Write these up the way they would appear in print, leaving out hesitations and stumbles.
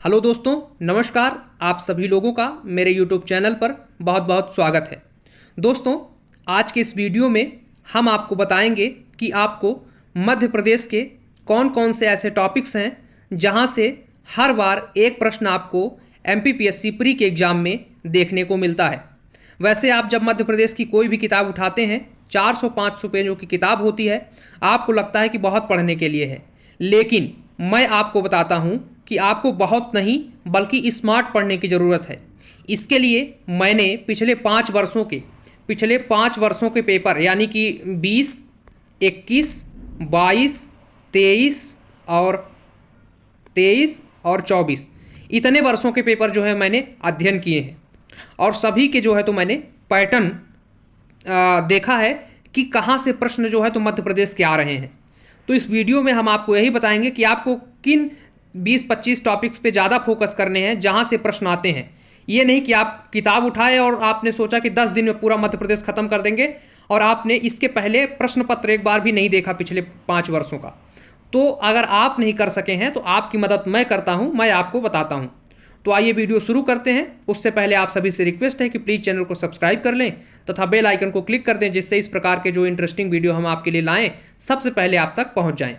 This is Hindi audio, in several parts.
हेलो दोस्तों, नमस्कार। आप सभी लोगों का मेरे YouTube चैनल पर बहुत बहुत स्वागत है। दोस्तों, आज के इस वीडियो में हम आपको बताएंगे कि आपको मध्य प्रदेश के कौन कौन से ऐसे टॉपिक्स हैं जहां से हर बार एक प्रश्न आपको MPPSC प्री के एग्ज़ाम में देखने को मिलता है। वैसे आप जब मध्य प्रदेश की कोई भी किताब उठाते हैं, 400-500 पेजों की किताब होती है, आपको लगता है कि बहुत पढ़ने के लिए है, लेकिन मैं आपको बताता हूं कि आपको बहुत नहीं बल्कि स्मार्ट पढ़ने की ज़रूरत है। इसके लिए मैंने पिछले 5 वर्षों के पेपर यानी कि 20, 21, 22, 23 और 24 इतने वर्षों के पेपर जो है मैंने अध्ययन किए हैं और सभी के जो है तो मैंने पैटर्न देखा है कि कहाँ से प्रश्न जो है तो मध्य प्रदेश के आ रहे हैं। तो इस वीडियो में हम आपको यही बताएंगे कि आपको किन 20-25 टॉपिक्स पे ज़्यादा फोकस करने हैं जहाँ से प्रश्न आते हैं। ये नहीं कि आप किताब उठाए और आपने सोचा कि 10 दिन में पूरा मध्य प्रदेश खत्म कर देंगे और आपने इसके पहले प्रश्न पत्र एक बार भी नहीं देखा पिछले 5 वर्षों का। तो अगर आप नहीं कर सके हैं तो आपकी मदद मैं करता हूं, मैं आपको बताता हूं। तो आइए वीडियो शुरू करते हैं। उससे पहले आप सभी से रिक्वेस्ट है कि प्लीज़ चैनल को सब्सक्राइब कर लें तथा बेल आइकन को क्लिक कर दें, जिससे इस प्रकार के जो इंटरेस्टिंग वीडियो हम आपके लिए लाएं सबसे पहले आप तक पहुंच जाएं।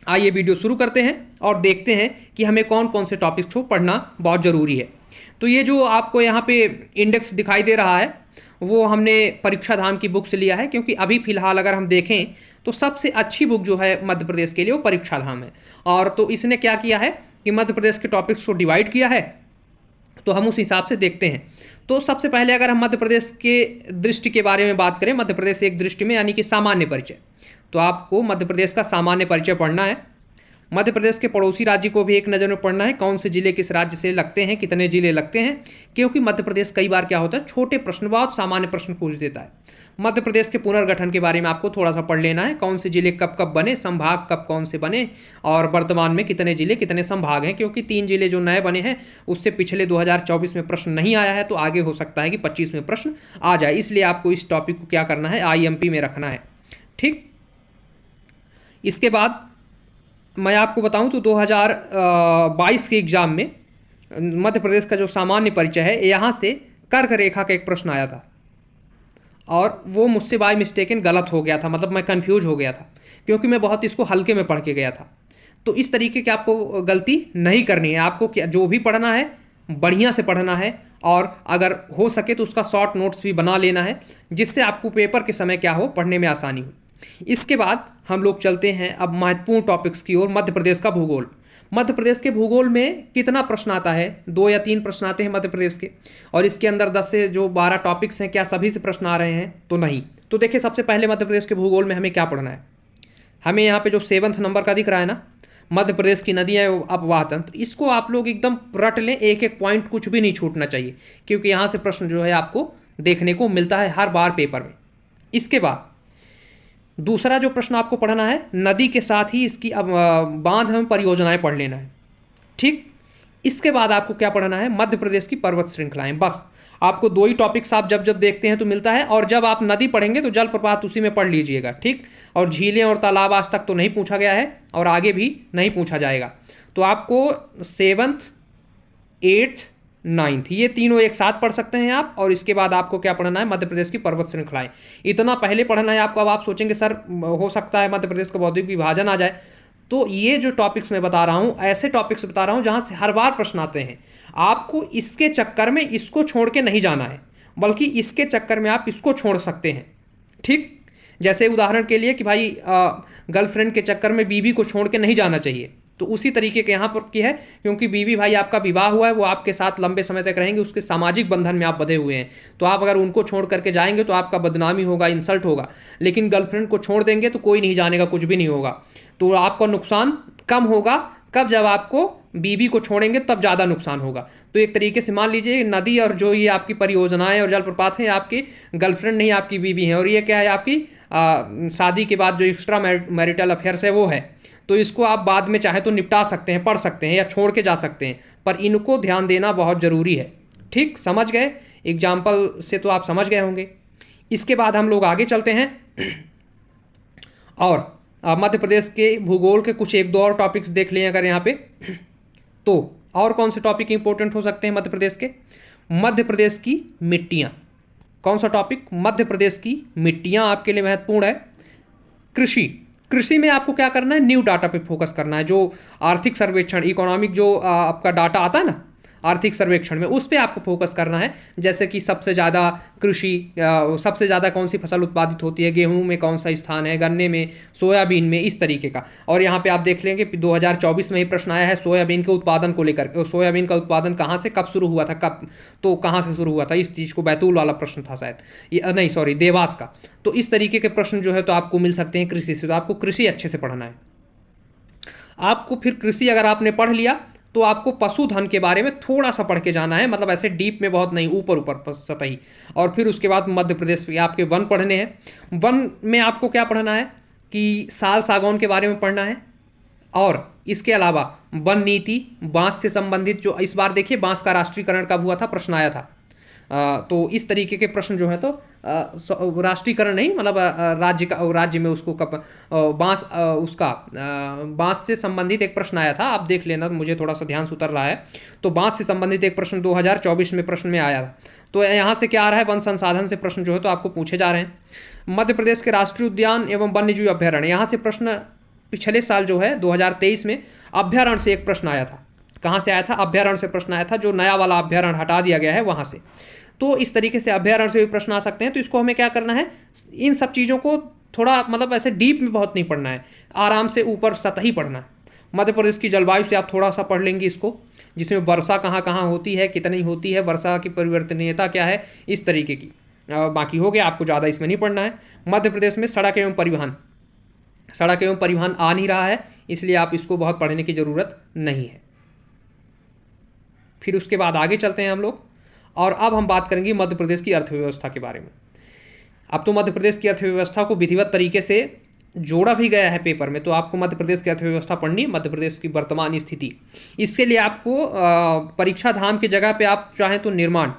आइए वीडियो शुरू करते हैं और देखते हैं कि हमें कौन कौन से टॉपिक्स को पढ़ना बहुत ज़रूरी है। तो ये जो आपको यहाँ पे इंडेक्स दिखाई दे रहा है वो हमने परीक्षा धाम की बुक से लिया है, क्योंकि अभी फ़िलहाल अगर हम देखें तो सबसे अच्छी बुक जो है मध्य प्रदेश के लिए वो परीक्षा धाम है। और तो इसने क्या किया है कि मध्य प्रदेश के टॉपिक्स को डिवाइड किया है, तो हम उस हिसाब से देखते हैं। तो सबसे पहले अगर हम मध्य प्रदेश के दृष्टि के बारे में बात करें, मध्य प्रदेश एक दृष्टि में यानी कि सामान्य परिचय, तो आपको मध्य प्रदेश का सामान्य परिचय पढ़ना है। मध्य प्रदेश के पड़ोसी राज्य को भी एक नज़र में पढ़ना है, कौन से जिले किस राज्य से लगते हैं, कितने जिले लगते हैं, क्योंकि मध्य प्रदेश कई बार क्या होता है छोटे प्रश्न, बहुत सामान्य प्रश्न पूछ देता है। मध्य प्रदेश के पुनर्गठन के बारे में आपको थोड़ा सा पढ़ लेना है, कौन से जिले कब कब बने, संभाग कब कौन से बने और वर्तमान में कितने जिले कितने संभाग हैं, क्योंकि 3 जिले जो नए बने हैं उससे पिछले 2024 में प्रश्न नहीं आया है, तो आगे हो सकता है कि 25 में प्रश्न आ जाए। इसलिए आपको इस टॉपिक को क्या करना है, IMP में रखना है। ठीक, इसके बाद मैं आपको बताऊं तो 2022 के एग्ज़ाम में मध्य प्रदेश का जो सामान्य परिचय है, यहाँ से कर्क रेखा का एक प्रश्न आया था और वो मुझसे बाय मिस्टेकन गलत हो गया था, मतलब मैं कंफ्यूज हो गया था क्योंकि मैं बहुत इसको हल्के में पढ़ के गया था। तो इस तरीके की आपको गलती नहीं करनी है। आपको क्या जो भी पढ़ना है बढ़िया से पढ़ना है और अगर हो सके तो उसका शॉर्ट नोट्स भी बना लेना है, जिससे आपको पेपर के समय क्या हो, पढ़ने में आसानी हो। इसके बाद हम लोग चलते हैं अब महत्वपूर्ण टॉपिक्स की ओर। मध्य प्रदेश का भूगोल। मध्य प्रदेश के भूगोल में कितना प्रश्न आता है, 2 या 3 प्रश्न आते हैं मध्य प्रदेश के, और इसके अंदर 10 से जो 12 टॉपिक्स हैं, क्या सभी से प्रश्न आ रहे हैं? तो नहीं। तो देखिए, सबसे पहले मध्य प्रदेश के भूगोल में हमें क्या पढ़ना है। हमें यहाँ पे जो 7वां नंबर का दिख रहा है ना, मध्य प्रदेश की नदियाँ अपवाह तंत्र, इसको आप लोग एकदम रट लें, एक एक पॉइंट कुछ भी नहीं छूटना चाहिए, क्योंकि यहाँ से प्रश्न जो है आपको देखने को मिलता है हर बार पेपर में। इसके बाद दूसरा जो प्रश्न आपको पढ़ना है, नदी के साथ ही इसकी अब बांध एवं परियोजनाएं पढ़ लेना है। ठीक, इसके बाद आपको क्या पढ़ना है, मध्य प्रदेश की पर्वत श्रृंखलाएं। बस आपको 2 ही टॉपिक्स आप जब जब देखते हैं तो मिलता है, और जब आप नदी पढ़ेंगे तो जलप्रपात उसी में पढ़ लीजिएगा। ठीक, और झीलें और तालाब आज तक तो नहीं पूछा गया है और आगे भी नहीं पूछा जाएगा। तो आपको 7th, 8th, 9th ये तीनों एक साथ पढ़ सकते हैं आप। और इसके बाद आपको क्या पढ़ना है, मध्य प्रदेश की पर्वत श्रृंखलाएं। इतना पहले पढ़ना है आपको। अब आप सोचेंगे सर हो सकता है मध्य प्रदेश का भौगोलिक विभाजन आ जाए, तो ये जो टॉपिक्स मैं बता रहा हूँ, ऐसे टॉपिक्स बता रहा हूँ जहाँ से हर बार प्रश्न आते हैं। आपको इसके चक्कर में इसको छोड़ के नहीं जाना है, बल्कि इसके चक्कर में आप इसको छोड़ सकते हैं। ठीक, जैसे उदाहरण के लिए कि भाई गर्लफ्रेंड के चक्कर में बीवी को छोड़ के नहीं जाना चाहिए, तो उसी तरीके के यहाँ पर की है, क्योंकि बीवी भाई आपका विवाह हुआ है, वो आपके साथ लंबे समय तक रहेंगे, उसके सामाजिक बंधन में आप बंधे हुए हैं। तो आप अगर उनको छोड़ करके जाएंगे तो आपका बदनामी होगा, इंसल्ट होगा, लेकिन गर्लफ्रेंड को छोड़ देंगे तो कोई नहीं जानेगा, कुछ भी नहीं होगा। तो आपका नुकसान कम होगा कब, जब आपको बीवी को छोड़ेंगे तब ज़्यादा नुकसान होगा। तो एक तरीके से मान लीजिए नदी और जो ये आपकी परियोजनाएं और जलप्रपात हैं, आपकी गर्लफ्रेंड नहीं आपकी बीवी है, और ये क्या है, आपकी शादी के बाद जो एक्स्ट्रा मैरिटल अफेयर्स है वो है। तो इसको आप बाद में चाहे तो निपटा सकते हैं, पढ़ सकते हैं या छोड़ के जा सकते हैं, पर इनको ध्यान देना बहुत ज़रूरी है। ठीक, समझ गए? एग्जाम्पल से तो आप समझ गए होंगे। इसके बाद हम लोग आगे चलते हैं और मध्य प्रदेश के भूगोल के कुछ 1-2 और टॉपिक्स देख लें अगर यहाँ पे, तो और कौन से टॉपिक इंपॉर्टेंट हो सकते हैं मध्य प्रदेश के? मध्य प्रदेश की मिट्टियाँ। कौन सा टॉपिक? मध्य प्रदेश की मिट्टियाँ आपके लिए महत्वपूर्ण है। कृषि, कृषि में आपको क्या करना है? न्यू डाटा पे फोकस करना है। जो आर्थिक सर्वेक्षण, इकोनॉमिक जो आपका डाटा आता है ना आर्थिक सर्वेक्षण में, उस पे आपको फोकस करना है। जैसे कि सबसे ज़्यादा कृषि, सबसे ज़्यादा कौन सी फसल उत्पादित होती है, गेहूं में कौन सा स्थान है, गन्ने में, सोयाबीन में, इस तरीके का। और यहाँ पे आप देख लेंगे 2024 में ही प्रश्न आया है सोयाबीन के उत्पादन को लेकर। सोयाबीन का उत्पादन कहाँ से कब शुरू हुआ था, कब, तो कहाँ से शुरू हुआ था, इस चीज़ को बैतूल वाला प्रश्न था शायद, ये नहीं सॉरी देवास का। तो इस तरीके के प्रश्न जो है तो आपको मिल सकते हैं कृषि से। तो आपको कृषि अच्छे से पढ़ना है। आपको फिर कृषि अगर आपने पढ़ लिया तो आपको पशुधन के बारे में थोड़ा सा पढ़ के जाना है, मतलब ऐसे डीप में बहुत नहीं, ऊपर ऊपर सतही। और फिर उसके बाद मध्य प्रदेश के आपके वन पढ़ने हैं। वन में आपको क्या पढ़ना है कि साल सागौन के बारे में पढ़ना है। और इसके अलावा वन नीति, बांस से संबंधित, जो इस बार देखिए बांस का राष्ट्रीयकरण कब हुआ था, प्रश्न आया था। तो इस तरीके के प्रश्न जो है तो राष्ट्रीयकरण नहीं, मतलब राज्य का, राज्य में उसको कब बांस, उसका बांस से संबंधित एक प्रश्न आया था, आप देख लेना, मुझे थोड़ा सा ध्यान से उतर रहा है। तो बांस से संबंधित एक प्रश्न 2024 में प्रश्न में आया था। तो यहाँ से क्या आ रहा है, वन संसाधन से प्रश्न जो है तो आपको पूछे जा रहे हैं। मध्य प्रदेश के राष्ट्रीय उद्यान एवं वन्यजीव अभ्यारण्य, यहाँ से प्रश्न पिछले साल जो है 2023 में अभ्यारण्य से एक प्रश्न आया था। कहाँ से आया था? अभ्यारण्य से प्रश्न आया था, जो नया वाला अभ्यारण्य हटा दिया गया है वहाँ से। तो इस तरीके से अभ्यारण्य से भी प्रश्न आ सकते हैं। तो इसको हमें क्या करना है, इन सब चीज़ों को थोड़ा मतलब ऐसे डीप में बहुत नहीं पढ़ना है, आराम से ऊपर सतही पढ़ना है। मध्य प्रदेश की जलवायु से आप थोड़ा सा पढ़ लेंगे इसको, जिसमें वर्षा कहाँ कहाँ होती है, कितनी होती है, वर्षा की परिवर्तनीयता क्या है, इस तरीके की। बाकी हो गया, आपको ज़्यादा इसमें नहीं पढ़ना है। मध्य प्रदेश में सड़क एवं परिवहन, सड़क एवं परिवहन आ नहीं रहा है, इसलिए आप इसको बहुत पढ़ने की ज़रूरत नहीं है। फिर उसके बाद आगे चलते हैं हम लोग, और अब हम बात करेंगे मध्य प्रदेश की अर्थव्यवस्था के बारे में। अब तो मध्य प्रदेश की अर्थव्यवस्था को विधिवत तरीके से जोड़ा भी गया है पेपर में, तो आपको मध्य प्रदेश की अर्थव्यवस्था पढ़नी है, मध्य प्रदेश की वर्तमान स्थिति। इसके लिए आपको परीक्षा धाम की जगह पे आप चाहें तो निर्माण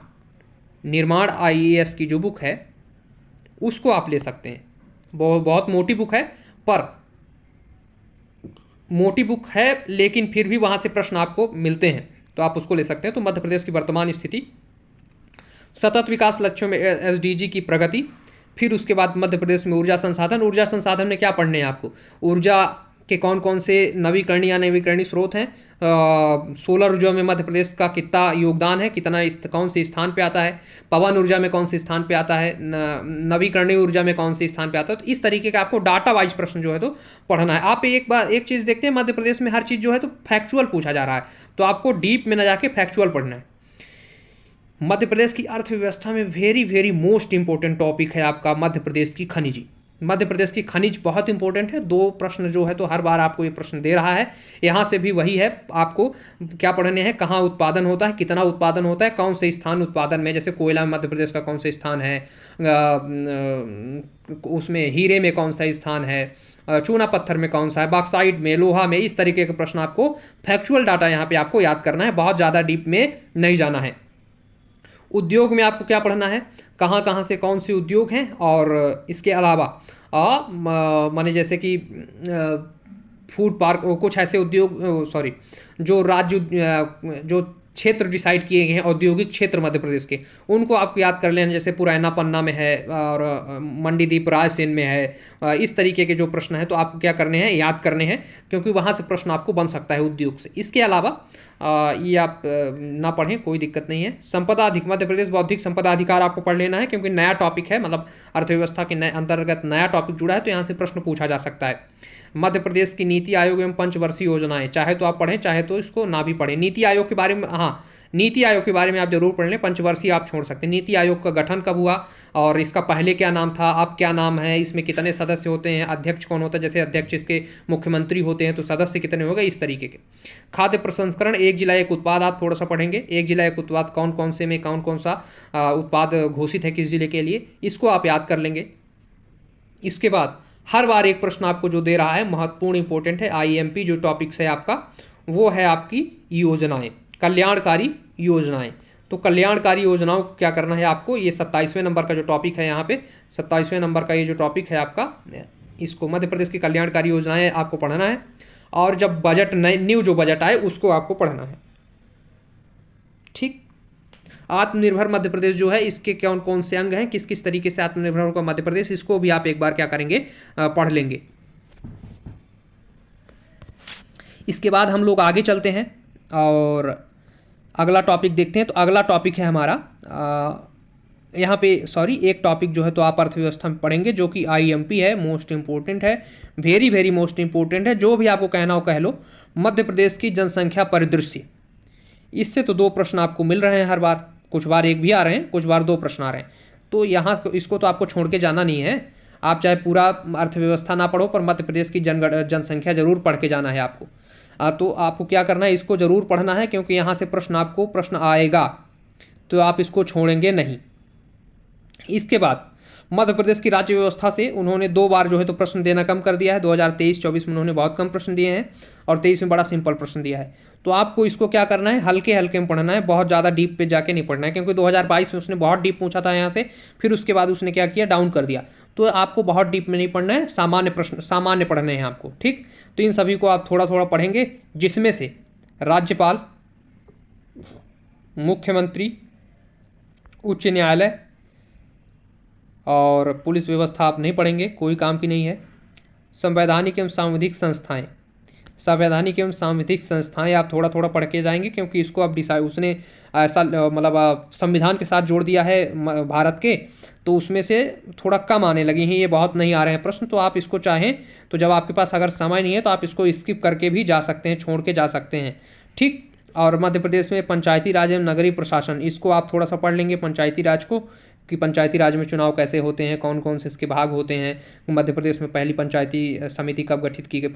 IAS की जो बुक है उसको आप ले सकते हैं। बहुत मोटी बुक है, पर मोटी बुक है लेकिन फिर भी वहाँ से प्रश्न आपको मिलते हैं, तो आप उसको ले सकते हैं। तो मध्य प्रदेश की वर्तमान स्थिति, सतत विकास लक्ष्यों में SDG की प्रगति, फिर उसके बाद मध्य प्रदेश में ऊर्जा संसाधन। ऊर्जा संसाधन में क्या पढ़ने हैं आपको? ऊर्जा के कौन कौन से नवीकरणीय स्रोत हैं, सोलर ऊर्जा में मध्य प्रदेश का कितना योगदान है, कितना कौन से स्थान पे आता है, पवन ऊर्जा में कौन से स्थान पे आता है, नवीकरणीय ऊर्जा में कौन से स्थान पे आता है। तो इस तरीके का आपको डाटा वाइज प्रश्न जो है तो पढ़ना है। आप एक चीज़ देखते हैं, मध्य प्रदेश में हर चीज़ जो है तो फैक्चुअल पूछा जा रहा है, तो आपको डीप में न जाके फैक्चुअल पढ़ना है। मध्य प्रदेश की अर्थव्यवस्था में very very most important topic है आपका मध्य प्रदेश की खनिज। मध्य प्रदेश की खनिज बहुत इंपॉर्टेंट है। 2 प्रश्न जो है तो हर बार आपको ये प्रश्न दे रहा है, यहाँ से भी वही है। आपको क्या पढ़ने हैं, कहाँ उत्पादन होता है, कितना उत्पादन होता है, कौन से स्थान उत्पादन में, जैसे कोयला में मध्य प्रदेश का कौन से स्थान है, उसमें हीरे में कौन सा स्थान है, चूना पत्थर में कौन सा है, बॉक्साइट में, लोहा में, इस तरीके के प्रश्न आपको फैक्चुअल डाटा यहाँ पे आपको याद करना है, बहुत ज़्यादा डीप में नहीं जाना है। उद्योग में आपको क्या पढ़ना है, कहाँ कहाँ से कौन से उद्योग हैं, और इसके अलावा माने जैसे कि फूड पार्क, कुछ ऐसे उद्योग, सॉरी, जो राज्य जो क्षेत्र डिसाइड किए गए हैं औद्योगिक क्षेत्र मध्य प्रदेश के, उनको आपको याद कर लेना। जैसे पुरैना पन्ना में है और मंडीदीप रायसेन में है, इस तरीके के जो प्रश्न हैं तो आपको क्या करने हैं, याद करने हैं, क्योंकि वहाँ से प्रश्न आपको बन सकता है उद्योग से। इसके अलावा ये आप ना पढ़ें, कोई दिक्कत नहीं है। संपदा अधिकार, मध्य प्रदेश बौद्धिक संपदा अधिकार आपको पढ़ लेना है, क्योंकि नया टॉपिक है, मतलब अर्थव्यवस्था के अंतर्गत नया टॉपिक जुड़ा है, तो यहाँ से प्रश्न पूछा जा सकता है। मध्य प्रदेश की नीति आयोग एवं पंचवर्षीय योजनाएं, चाहे तो आप पढ़ें, चाहे तो इसको ना भी पढ़ें। नीति आयोग के बारे में, हाँ, नीति आयोग के बारे में आप जरूर पढ़ लें, पंचवर्षीय आप छोड़ सकते हैं। नीति आयोग का गठन कब हुआ और इसका पहले क्या नाम था, अब क्या नाम है, इसमें कितने सदस्य होते हैं, अध्यक्ष कौन होता है, जैसे अध्यक्ष इसके मुख्यमंत्री होते हैं, तो सदस्य कितने हो गए, इस तरीके के। खाद्य प्रसंस्करण, एक जिला एक उत्पाद आप थोड़ा सा पढ़ेंगे। एक जिला एक उत्पाद कौन कौन से में कौन कौन सा उत्पाद घोषित है किस जिले के लिए, इसको आप याद कर लेंगे। इसके बाद हर बार एक प्रश्न आपको जो दे रहा है, महत्वपूर्ण इंपॉर्टेंट है, IMP जो टॉपिक्स है आपका, वो है आपकी योजनाएं, कल्याणकारी योजनाएं। तो कल्याणकारी योजनाओं को क्या करना है आपको, ये 27वें नंबर का जो टॉपिक है, यहाँ पे 27वें नंबर का ये जो टॉपिक है आपका, इसको मध्य प्रदेश की कल्याणकारी योजनाएं आपको पढ़ना है। और जब बजट न्यू जो बजट आए उसको आपको पढ़ना है। ठीक। आत्मनिर्भर मध्य प्रदेश जो है इसके कौन कौन से अंग हैं, किस किस तरीके से आत्मनिर्भर होगा मध्य प्रदेश, इसको भी आप एक बार क्या करेंगे, पढ़ लेंगे। इसके बाद हम लोग आगे चलते हैं और अगला टॉपिक देखते हैं। तो अगला टॉपिक है हमारा यहाँ पे एक टॉपिक जो है तो आप अर्थव्यवस्था में पढ़ेंगे, जो कि IMP है, मोस्ट इंपॉर्टेंट है, वेरी वेरी मोस्ट इंपॉर्टेंट है। जो भी आपको कहना हो कह लो। मध्य प्रदेश की जनसंख्या परिदृश्य, इससे तो 2 प्रश्न आपको मिल रहे हैं हर बार, कुछ बार 1 भी आ रहे हैं, कुछ बार 2 प्रश्न आ रहे हैं। तो यहाँ इसको तो आपको छोड़ के जाना नहीं है। आप चाहे पूरा अर्थव्यवस्था ना पढ़ो, पर मध्य प्रदेश की जनसंख्या जरूर पढ़ के जाना है आपको। तो आपको क्या करना है, इसको जरूर पढ़ना है, क्योंकि यहाँ से प्रश्न आएगा, तो आप इसको छोड़ेंगे नहीं। इसके बाद मध्य प्रदेश की राज्य व्यवस्था से उन्होंने 2 बार जो है तो प्रश्न देना कम कर दिया है। 2023-24 में उन्होंने बहुत कम प्रश्न दिए हैं और 23 में बड़ा सिंपल प्रश्न दिया है। तो आपको इसको क्या करना है, हल्के हल्के में पढ़ना है, बहुत ज़्यादा डीप पे जाके नहीं पढ़ना है, क्योंकि 2022 में उसने बहुत डीप पूछा था यहाँ से, फिर उसके बाद उसने क्या किया, डाउन कर दिया। तो आपको बहुत डीप में नहीं पढ़ना है, सामान्य प्रश्न सामान्य पढ़ने हैं आपको, ठीक। तो इन सभी को आप थोड़ा थोड़ा पढ़ेंगे, जिसमें से राज्यपाल, मुख्यमंत्री, उच्च न्यायालय और पुलिस व्यवस्था आप नहीं पढ़ेंगे, कोई काम की नहीं है। संवैधानिक एवं सांविधिक संस्थाएं, संवैधानिक एवं सांविधिक संस्थाएं आप थोड़ा थोड़ा पढ़ के जाएंगे, क्योंकि इसको आप उसने ऐसा मतलब संविधान के साथ जोड़ दिया है भारत के, तो उसमें से थोड़ा कम आने लगे हैं, ये बहुत नहीं आ रहे हैं प्रश्न। तो आप इसको चाहें तो जब आपके पास अगर समय नहीं है तो आप इसको स्किप करके भी जा सकते हैं, छोड़ के जा सकते हैं, ठीक। और मध्य प्रदेश में पंचायती राज एवं नगरीय प्रशासन, इसको आप थोड़ा सा पढ़ लेंगे, पंचायती राज को, कि पंचायती राज में चुनाव कैसे होते हैं, कौन कौन से इसके भाग होते हैं, मध्य प्रदेश में पहली पंचायती समिति कब गठित की गई,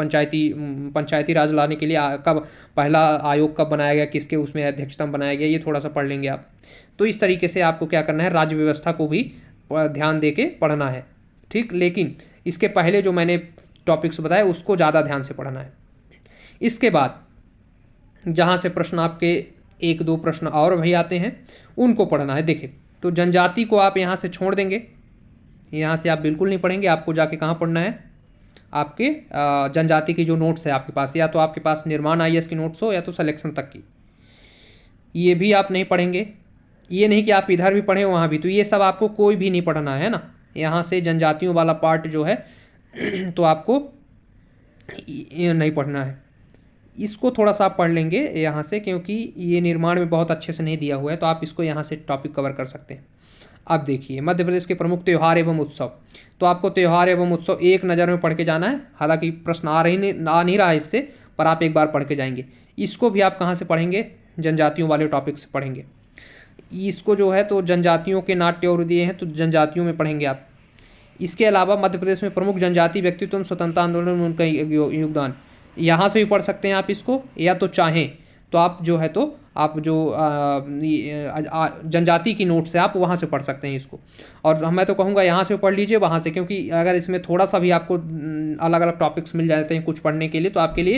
पंचायती राज लाने के लिए कब पहला आयोग कब बनाया गया, किसके उसमें अध्यक्षता में बनाया गया, ये थोड़ा सा पढ़ लेंगे आप। तो इस तरीके से आपको क्या करना है, राज्य व्यवस्था को भी ध्यान दे के पढ़ना है, ठीक। लेकिन इसके पहले जो मैंने टॉपिक्स बताए उसको ज़्यादा ध्यान से पढ़ना है। इसके बाद जहाँ से प्रश्न आपके 1-2 प्रश्न और भी आते हैं, उनको पढ़ना है। देखिए, तो जनजाति को आप यहाँ से छोड़ देंगे, यहाँ से आप बिल्कुल नहीं पढ़ेंगे। आपको जाके कहाँ पढ़ना है, आपके जनजाति की जो नोट्स है आपके पास, या तो आपके पास निर्माण IAS की नोट्स हो या तो सिलेक्शन तक की, ये भी आप नहीं पढ़ेंगे। ये नहीं कि आप इधर भी पढ़ें वहाँ भी, तो ये सब आपको कोई भी नहीं पढ़ना है ना। यहाँ से जनजातियों वाला पार्ट जो है तो आपको ये नहीं पढ़ना है, इसको थोड़ा सा आप पढ़ लेंगे यहाँ से, क्योंकि ये निर्माण में बहुत अच्छे से नहीं दिया हुआ है, तो आप इसको यहाँ से टॉपिक कवर कर सकते हैं। अब देखिए, मध्य प्रदेश के प्रमुख त्यौहार एवं उत्सव, तो आपको त्यौहार एवं उत्सव एक नज़र में पढ़ के जाना है। हालांकि प्रश्न आ नहीं रहा है इससे, पर आप एक बार पढ़ के जाएंगे। इसको भी आप कहाँ से पढ़ेंगे, जनजातियों वाले टॉपिक से पढ़ेंगे। इसको जो है तो जनजातियों के नाट्य और दिए हैं, तो जनजातियों में पढ़ेंगे आप। इसके अलावा मध्य प्रदेश में प्रमुख जनजाति व्यक्तित्व एवं स्वतंत्रता आंदोलन में उनका योगदान, यहाँ से भी पढ़ सकते हैं आप इसको, या तो चाहें तो आप जो है तो आप जो जनजाति की नोट्स है आप वहाँ से पढ़ सकते हैं इसको। और मैं तो कहूँगा यहाँ से पढ़ लीजिए, वहाँ से, क्योंकि अगर इसमें थोड़ा सा भी आपको अलग अलग टॉपिक्स मिल जाते हैं कुछ पढ़ने के लिए, तो आपके लिए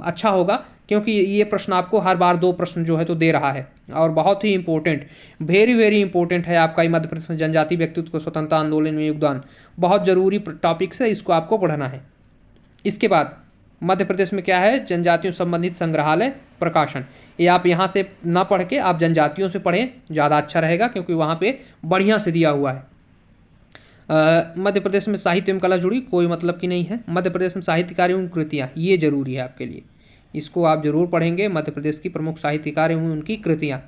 अच्छा होगा, क्योंकि ये प्रश्न आपको हर बार 2 प्रश्न जो है तो दे रहा है, और बहुत ही इंपॉर्टेंट, वेरी वेरी इंपॉर्टेंट है आपका मध्य प्रदेश में जनजाति व्यक्तित्व को स्वतंत्रता आंदोलन में योगदान, बहुत ज़रूरी टॉपिक्स है, इसको आपको पढ़ना है। इसके बाद मध्य प्रदेश में क्या है, जनजातियों संबंधित संग्रहालय प्रकाशन, ये आप यहाँ से ना पढ़ के आप जनजातियों से पढ़ें, ज़्यादा अच्छा रहेगा, क्योंकि वहाँ पे बढ़िया से दिया हुआ है। मध्य प्रदेश में साहित्य एवं कला जुड़ी, कोई मतलब की नहीं है। मध्य प्रदेश में साहित्यकार एवं कृतियाँ, ये जरूरी है आपके लिए, इसको आप जरूर पढ़ेंगे। मध्य प्रदेश की प्रमुख साहित्यकार एवं उनकी कृतियाँ,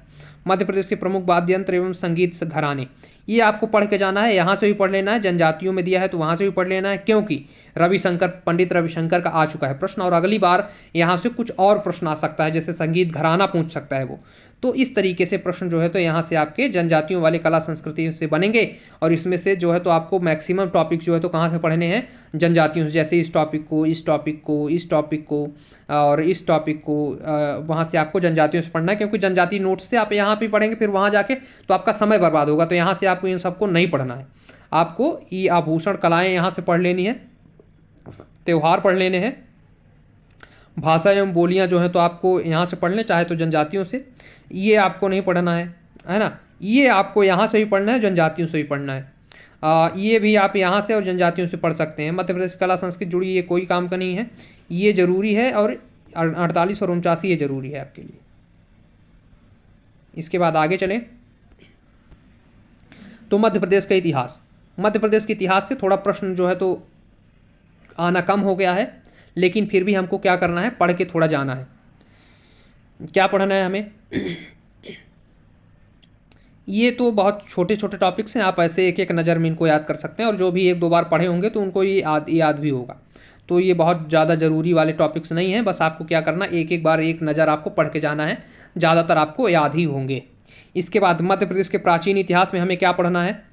मध्य प्रदेश के प्रमुख वाद्य यंत्र एवं संगीत घराने, ये आपको पढ़ के जाना है। यहाँ से भी पढ़ लेना है, जनजातियों में दिया है तो वहाँ से भी पढ़ लेना है, क्योंकि पंडित रविशंकर का आ चुका है प्रश्न, और अगली बार यहाँ से कुछ और प्रश्न आ सकता है, जैसे संगीत घराना पूछ सकता है वो। तो इस तरीके से प्रश्न जो है तो यहाँ से आपके जनजातियों वाले कला संस्कृति से बनेंगे, और इसमें से जो है तो आपको मैक्सिमम टॉपिक जो है तो कहाँ से पढ़ने हैं, जनजातियों से। जैसे इस टॉपिक को, इस टॉपिक को, इस टॉपिक को और इस टॉपिक को, वहाँ से आपको जनजातियों से पढ़ना है, क्योंकि जनजाति नोट्स से आप यहाँ पे पढ़ेंगे फिर वहाँ जाके तो आपका समय बर्बाद होगा। तो यहाँ से आपको इन सबको नहीं पढ़ना है, आपको ये आभूषण कलाएँ यहाँ से पढ़ लेनी है, त्यौहार पढ़ लेने हैं, भाषा एवं बोलियां जो है तो आपको यहाँ से पढ़ लें, चाहे तो जनजातियों से। ये आपको नहीं पढ़ना है ना, ये आपको यहाँ से भी पढ़ना है, जनजातियों से भी पढ़ना है। ये भी आप यहाँ से और जनजातियों से पढ़ सकते हैं। मध्य प्रदेश कला संस्कृति जुड़ी, ये कोई काम का नहीं है, ये जरूरी है, और 48 और 49 ये जरूरी है आपके लिए। इसके बाद आगे चलें तो मध्य प्रदेश का इतिहास। मध्य प्रदेश के इतिहास से थोड़ा प्रश्न जो है तो आना कम हो गया है, लेकिन फिर भी हमको क्या करना है, पढ़ के थोड़ा जाना है। क्या पढ़ना है हमें? ये तो बहुत छोटे छोटे टॉपिक्स हैं, आप ऐसे एक एक नज़र में इनको याद कर सकते हैं, और जो भी एक दो बार पढ़े होंगे तो उनको ये याद भी होगा। तो ये बहुत ज़्यादा ज़रूरी वाले टॉपिक्स नहीं हैं, बस आपको क्या करना, एक एक बार एक नज़र आपको पढ़ के जाना है, ज़्यादातर आपको याद ही होंगे। इसके बाद मध्य प्रदेश के प्राचीन इतिहास में हमें क्या पढ़ना है?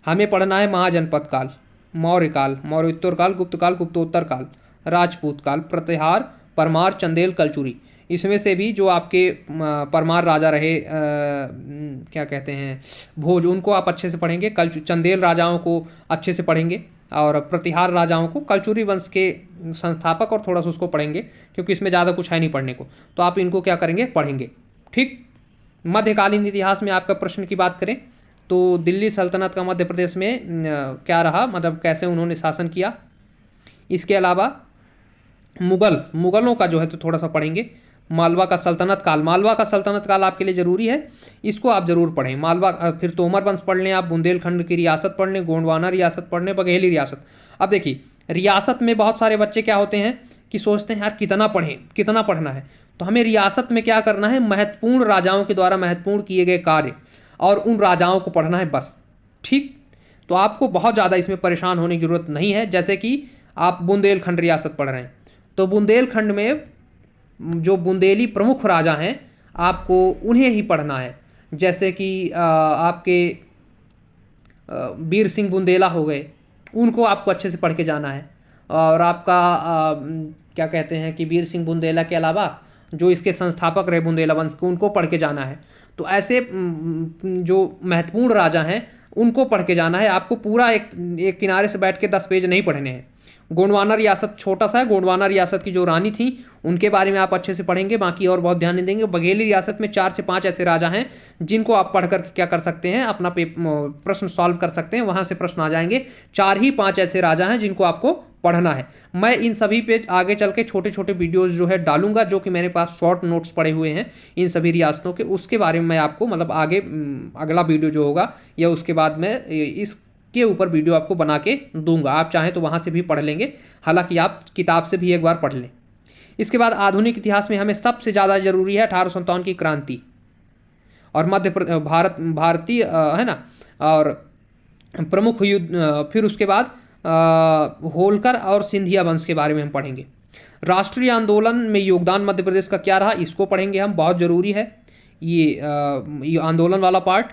हमें पढ़ना है महाजनपद काल, मौर्य काल, मौर्योत्तर काल, गुप्त काल, गुप्तोत्तर काल, राजपूत काल, प्रतिहार, परमार, चंदेल, कलचुरी। इसमें से भी जो आपके परमार राजा रहे, क्या कहते हैं, भोज, उनको आप अच्छे से पढ़ेंगे। चंदेल राजाओं को अच्छे से पढ़ेंगे, और प्रतिहार राजाओं को, कलचुरी वंश के संस्थापक, और थोड़ा सा उसको पढ़ेंगे क्योंकि इसमें ज़्यादा कुछ है नहीं पढ़ने को, तो आप इनको क्या करेंगे, पढ़ेंगे। ठीक। मध्यकालीन इतिहास में आपका प्रश्न की बात करें तो दिल्ली सल्तनत का मध्य प्रदेश में क्या रहा, मतलब कैसे उन्होंने शासन किया। इसके अलावा मुगलों का जो है तो थोड़ा सा पढ़ेंगे। मालवा का सल्तनत काल, मालवा का सल्तनत काल आपके लिए ज़रूरी है, इसको आप ज़रूर पढ़ें। मालवा, फिर तोमर वंश पढ़ लें आप, बुंदेलखंड की रियासत पढ़ लें, गोंडवाना रियासत पढ़ लें, बघेली रियासत। अब देखिए, रियासत में बहुत सारे बच्चे क्या होते हैं कि सोचते हैं यार कितना पढ़ें, कितना पढ़ना है, तो हमें रियासत में क्या करना है, महत्वपूर्ण राजाओं के द्वारा महत्वपूर्ण किए गए कार्य और उन राजाओं को पढ़ना है बस। ठीक। तो आपको बहुत ज़्यादा इसमें परेशान होने की ज़रूरत नहीं है। जैसे कि आप बुंदेलखंड रियासत पढ़ रहे हैं, तो बुंदेलखंड में जो बुंदेली प्रमुख राजा हैं, आपको उन्हें ही पढ़ना है। जैसे कि आपके वीर सिंह बुंदेला हो गए, उनको आपको अच्छे से पढ़ के जाना है। और आपका क्या कहते हैं कि वीर सिंह बुंदेला के अलावा जो इसके संस्थापक रहे बुंदेला वंश के, उनको पढ़ के जाना है। तो ऐसे जो महत्वपूर्ण राजा हैं उनको पढ़ के जाना है आपको। पूरा एक किनारे से बैठ के 10 पेज नहीं पढ़ने हैं। गोंडवाना रियासत छोटा सा है, गोंडवाना रियासत की जो रानी थी उनके बारे में आप अच्छे से पढ़ेंगे, बाकी और बहुत ध्यान नहीं देंगे। बघेली रियासत में 4 से 5 ऐसे राजा हैं जिनको आप पढ़ कर क्या कर सकते हैं, अपना प्रश्न सॉल्व कर सकते हैं, वहाँ से प्रश्न आ जाएंगे। 4 ही 5 ऐसे राजा हैं जिनको आपको पढ़ना है। मैं इन सभी पे आगे चल के छोटे छोटे वीडियोज़ जो है डालूंगा, जो कि मेरे पास शॉर्ट नोट्स पड़े हुए हैं इन सभी रियासतों के, उसके बारे में मैं आपको मतलब आगे अगला वीडियो जो होगा या उसके बाद में इस के ऊपर वीडियो आपको बना के दूंगा। आप चाहें तो वहाँ से भी पढ़ लेंगे, हालांकि आप किताब से भी एक बार पढ़ लें। इसके बाद आधुनिक इतिहास में हमें सबसे ज़्यादा जरूरी है 1857 की क्रांति और भारतीय है ना, और प्रमुख युद्ध। फिर उसके बाद होलकर और सिंधिया वंश के बारे में हम पढ़ेंगे। राष्ट्रीय आंदोलन में योगदान मध्य प्रदेश का क्या रहा, इसको पढ़ेंगे हम, बहुत ज़रूरी है ये आंदोलन वाला पार्ट,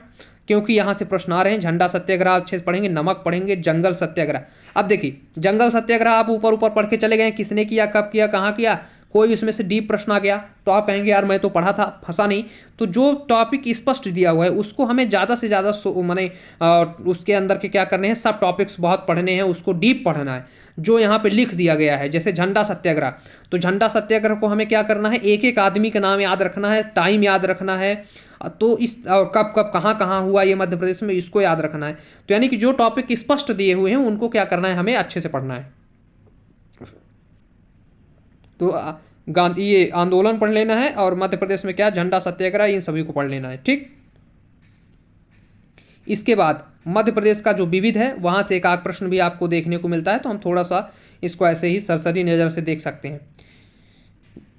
क्योंकि यहाँ से प्रश्न आ रहे हैं। झंडा सत्याग्रह अच्छे से पढ़ेंगे, नमक पढ़ेंगे, जंगल सत्याग्रह। अब देखिए, जंगल सत्याग्रह आप ऊपर ऊपर पढ़ के चले गए, किसने किया, कब किया, कहाँ किया, कोई उसमें से डीप प्रश्न आ गया तो आप कहेंगे यार मैं तो पढ़ा था, फंसा नहीं। तो जो टॉपिक स्पष्ट दिया हुआ है उसको हमें ज़्यादा से ज़्यादा माने उसके अंदर के क्या करने हैं, सब टॉपिक्स बहुत पढ़ने हैं, उसको डीप पढ़ना है जो यहाँ पे लिख दिया गया है। जैसे झंडा सत्याग्रह, तो झंडा सत्याग्रह को हमें क्या करना है, एक एक आदमी का नाम याद रखना है, टाइम याद रखना है, तो इस और कब कब कहाँ कहाँ हुआ ये मध्य प्रदेश में, इसको याद रखना है। तो यानी कि जो टॉपिक स्पष्ट दिए हुए हैं उनको क्या करना है, हमें अच्छे से पढ़ना है। तो गांधी ये आंदोलन पढ़ लेना है, और मध्य प्रदेश में क्या, झंडा सत्याग्रह, इन सभी को पढ़ लेना है। ठीक। इसके बाद मध्य प्रदेश का जो विविध है वहाँ से एक आध प्रश्न भी आपको देखने को मिलता है, तो हम थोड़ा सा इसको ऐसे ही सरसरी नज़र से देख सकते हैं।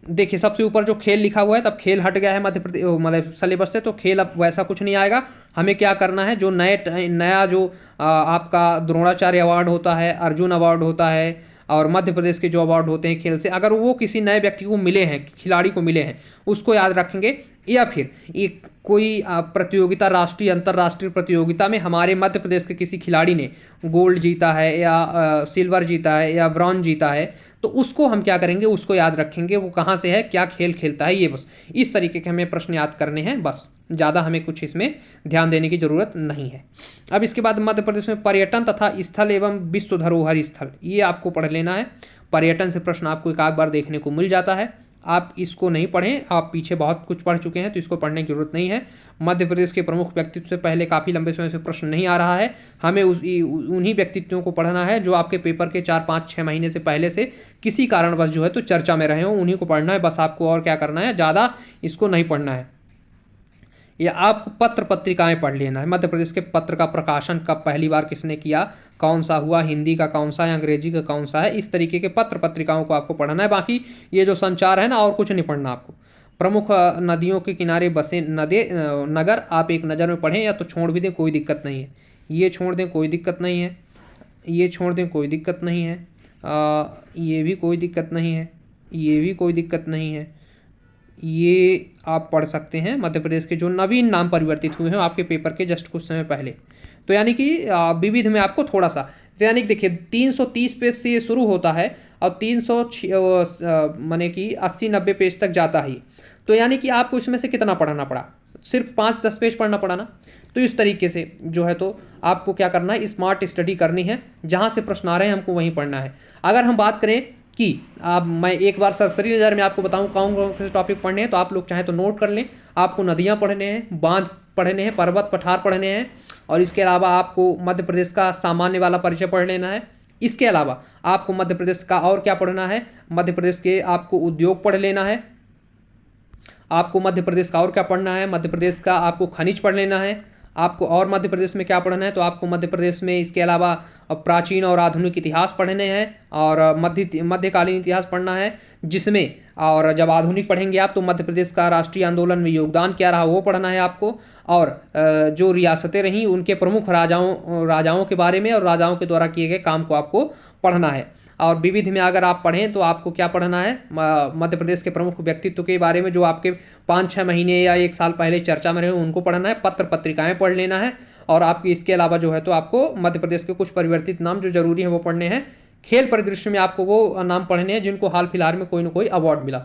देखिए, सबसे ऊपर जो खेल लिखा हुआ है, तब खेल हट गया है मध्य प्रदेश मतलब सिलेबस से, तो खेल अब वैसा कुछ नहीं आएगा। हमें क्या करना है, जो नया जो आपका द्रोणाचार्य अवार्ड होता है, अर्जुन अवार्ड होता है, और मध्य प्रदेश के जो अवार्ड होते हैं खेल से, अगर वो किसी नए व्यक्ति को मिले हैं, खिलाड़ी को मिले हैं, उसको याद रखेंगे। या फिर एक कोई प्रतियोगिता, राष्ट्रीय अंतर्राष्ट्रीय प्रतियोगिता में हमारे मध्य प्रदेश के किसी खिलाड़ी ने गोल्ड जीता है या सिल्वर जीता है या ब्रॉन्ज जीता है, तो उसको हम क्या करेंगे, उसको याद रखेंगे, वो कहाँ से है, क्या खेल खेलता है, ये बस इस तरीके के हमें प्रश्न याद करने हैं, बस ज़्यादा हमें कुछ इसमें ध्यान देने की ज़रूरत नहीं है। अब इसके बाद मध्य प्रदेश में पर्यटन तथा स्थल एवं विश्व धरोहर स्थल, ये आपको पढ़ लेना है। पर्यटन से प्रश्न आपको एक आध बार देखने को मिल जाता है, आप इसको नहीं पढ़ें, आप पीछे बहुत कुछ पढ़ चुके हैं तो इसको पढ़ने की जरूरत नहीं है। मध्य प्रदेश के प्रमुख व्यक्तित्व से पहले काफ़ी लंबे समय से प्रश्न नहीं आ रहा है, हमें उन्हीं व्यक्तित्वों को पढ़ना है जो आपके पेपर के 4-5-6 महीने से पहले से किसी कारणवश जो है तो चर्चा में रहे हों, उन्हीं को पढ़ना है बस। आपको और क्या करना है, ज़्यादा इसको नहीं पढ़ना है। या आपको पत्र पत्रिकाएं पढ़ लेना है। मध्य प्रदेश के पत्र का प्रकाशन कब पहली बार किसने किया, कौन सा हुआ, हिंदी का कौन सा है, अंग्रेजी का कौन सा है, इस तरीके के पत्र पत्रिकाओं को आपको पढ़ना है। बाकी ये जो संचार है ना, और कुछ नहीं पढ़ना आपको। प्रमुख नदियों के किनारे बसे नगर आप एक नज़र में पढ़ें, या तो छोड़ भी दें कोई दिक्कत नहीं है, ये छोड़ दें कोई दिक्कत नहीं है, ये छोड़ दें कोई दिक्कत नहीं है, ये भी कोई दिक्कत नहीं है, ये भी कोई दिक्कत नहीं है, ये आप पढ़ सकते हैं। मध्य प्रदेश के जो नवीन नाम परिवर्तित हुए हैं आपके पेपर के जस्ट कुछ समय पहले। तो यानी कि विविध में आपको थोड़ा सा, तो यानी कि देखिए 330 पेज से ये शुरू होता है और 300 माने कि 80-90 पेज तक जाता है। तो यानी कि आपको इसमें से कितना पढ़ना पड़ा, सिर्फ 5-10 पेज पढ़ना पड़ा ना। तो इस तरीके से जो है तो आपको क्या करना है, स्मार्ट स्टडी करनी है, जहाँ से प्रश्न आ रहे हैं हमको वहीं पढ़ना है। अगर हम बात करें कि अब मैं एक बार सरसरी नज़र में आपको बताऊं कौन कौन से टॉपिक पढ़ने हैं, तो आप लोग चाहें तो नोट कर लें। आपको नदियां पढ़ने हैं, बांध पढ़ने हैं, पर्वत पठार पढ़ने हैं, और इसके अलावा आपको मध्य प्रदेश का सामान्य वाला परिचय पढ़ लेना है। इसके अलावा आपको मध्य प्रदेश का और क्या पढ़ना है, मध्य प्रदेश के आपको उद्योग पढ़ लेना है। आपको मध्य प्रदेश का और क्या पढ़ना है, मध्य प्रदेश का आपको खनिज पढ़ लेना है। आपको और मध्य प्रदेश में क्या पढ़ना है, तो आपको मध्य प्रदेश में इसके अलावा प्राचीन और आधुनिक इतिहास पढ़ने हैं, और मध्यकालीन इतिहास पढ़ना है, जिसमें और जब आधुनिक पढ़ेंगे आप तो मध्य प्रदेश का राष्ट्रीय आंदोलन में योगदान क्या रहा वो पढ़ना है आपको, और जो रियासतें रहीं उनके प्रमुख राजाओं के बारे में और राजाओं के द्वारा किए गए काम को आपको पढ़ना है। और विविध में अगर आप पढ़ें तो आपको क्या पढ़ना है, मध्य प्रदेश के प्रमुख व्यक्तित्व के बारे में जो आपके 5-6 महीने या 1 साल पहले चर्चा में रहे उनको पढ़ना है। पत्र पत्रिकाएं पढ़ लेना है, और आपकी इसके अलावा जो है तो आपको मध्य प्रदेश के कुछ परिवर्तित नाम जो जरूरी हैं वो पढ़ने हैं। खेल परिदृश्य में आपको वो नाम पढ़ने हैं जिनको हाल फिलहाल में कोई ना कोई अवार्ड मिला।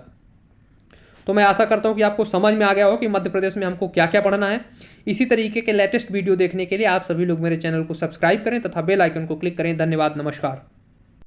तो मैं आशा करता हूँ कि आपको समझ में आ गया हो कि मध्य प्रदेश में हमको क्या क्या पढ़ना है। इसी तरीके के लेटेस्ट वीडियो देखने के लिए आप सभी लोग मेरे चैनल को सब्सक्राइब करें तथा बेल आइकन को क्लिक करें। धन्यवाद, नमस्कार।